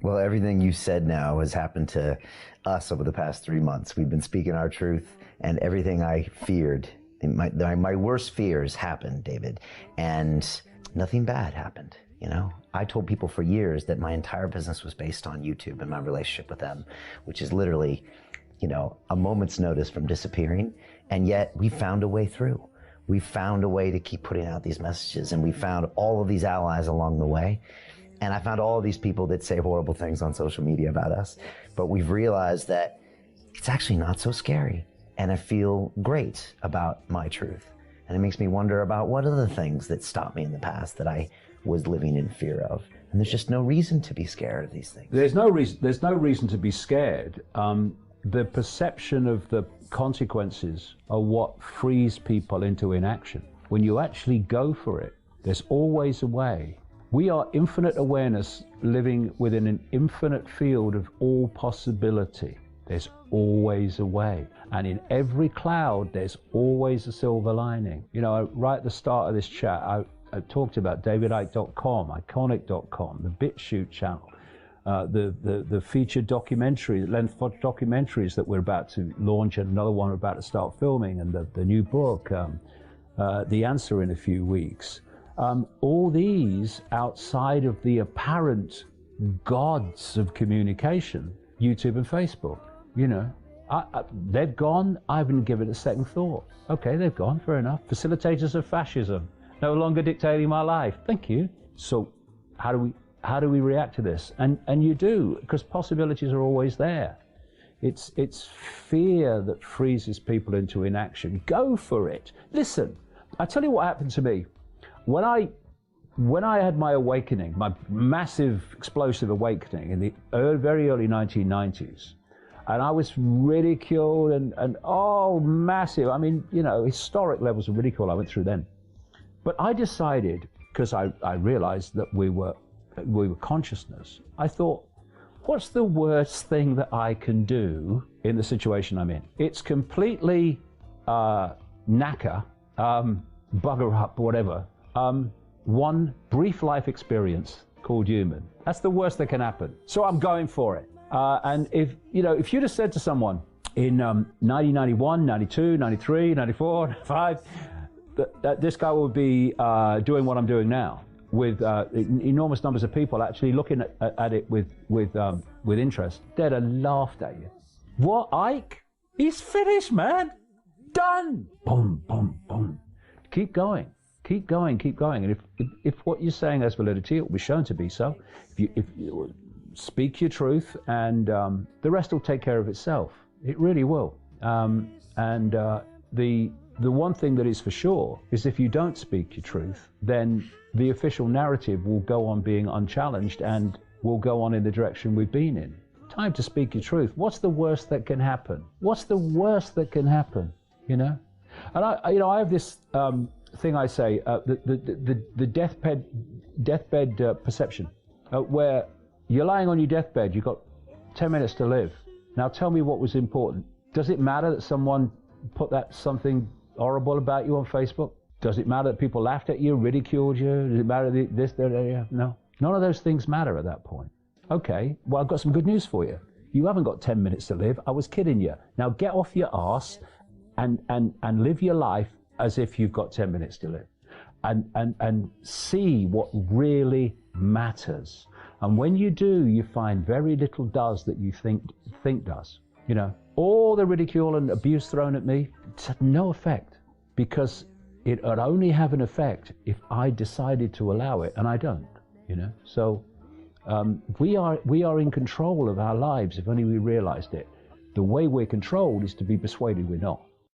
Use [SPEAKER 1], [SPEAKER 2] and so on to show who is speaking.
[SPEAKER 1] Well, everything you said now has happened to us over the past 3 months. We've been speaking our truth, and everything I feared, my worst fears happened, David, and nothing bad happened. You know, I told people for years that my entire business was based on YouTube and my relationship with them, which is literally, you know, a moment's notice from disappearing, and yet we found a way through. We found a way to keep putting out these messages, and we found all of these allies along the way. And I found all of these people that say horrible things on social media about us, but we've realized that it's actually not so scary. And I feel great about my truth. And it makes me wonder about what are the things that stopped me in the past that I was living in fear of. And there's just no reason to be scared of these things.
[SPEAKER 2] There's no reason to be scared. The perception of the consequences are what frees people into inaction. When you actually go for it, there's always a way. We are infinite awareness living within an infinite field of all possibility. There's always a way. And in every cloud, there's always a silver lining. You know, right at the start of this chat, I talked about davidicke.com, iconic.com, the BitChute channel, the featured documentary, length documentaries that we're about to launch, and another one we're about to start filming, and the new book, The Answer, in a few weeks. All these outside of the apparent gods of communication, YouTube and Facebook, you know, they've gone. I haven't given it a second thought. Okay, they've gone, fair enough. Facilitators of fascism, no longer dictating my life. Thank you. So how do we react to this? And you do, because possibilities are always there. It's fear that freezes people into inaction. Go for it. Listen, I tell you what happened to me. When I had my awakening, my massive, explosive awakening in the very early 1990s, and I was ridiculed and massive. I mean, you know, historic levels of ridicule I went through then. But I decided, because I realized that we were consciousness, I thought, what's the worst thing that I can do in the situation I'm in? It's completely knacker, bugger up, whatever. One brief life experience called human. That's the worst that can happen. So I'm going for it. And if you'd have said to someone in 1991, 92, 93, 94, 95, that this guy would be doing what I'm doing now, with enormous numbers of people actually looking at it with interest, they'd have laughed at you. What, Ike? He's finished, man. Done. Boom, boom, boom. Keep going. Keep going, keep going. And if what you're saying has validity, it will be shown to be so. If you speak your truth, and the rest will take care of itself. It really will. The one thing that is for sure is if you don't speak your truth, then the official narrative will go on being unchallenged and will go on in the direction we've been in. Time to speak your truth. What's the worst that can happen? What's the worst that can happen? You know? And I have this thing I say, the deathbed perception, where you're lying on your deathbed, you've got 10 minutes to live. Now tell me what was important. Does it matter that someone put something horrible about you on Facebook? Does it matter that people laughed at you, ridiculed you? Does it matter this, that? No. None of those things matter at that point. Okay, well, I've got some good news for you. You haven't got 10 minutes to live. I was kidding you. Now get off your arse and live your life as if you've got 10 minutes to live, and see what really matters. And when you do, you find very little does that you think does. You know, all the ridicule and abuse thrown at me, it's had no effect, because it would only have an effect if I decided to allow it, and I don't. You know, so we are in control of our lives if only we realized it. The way we're controlled is to be persuaded we're not.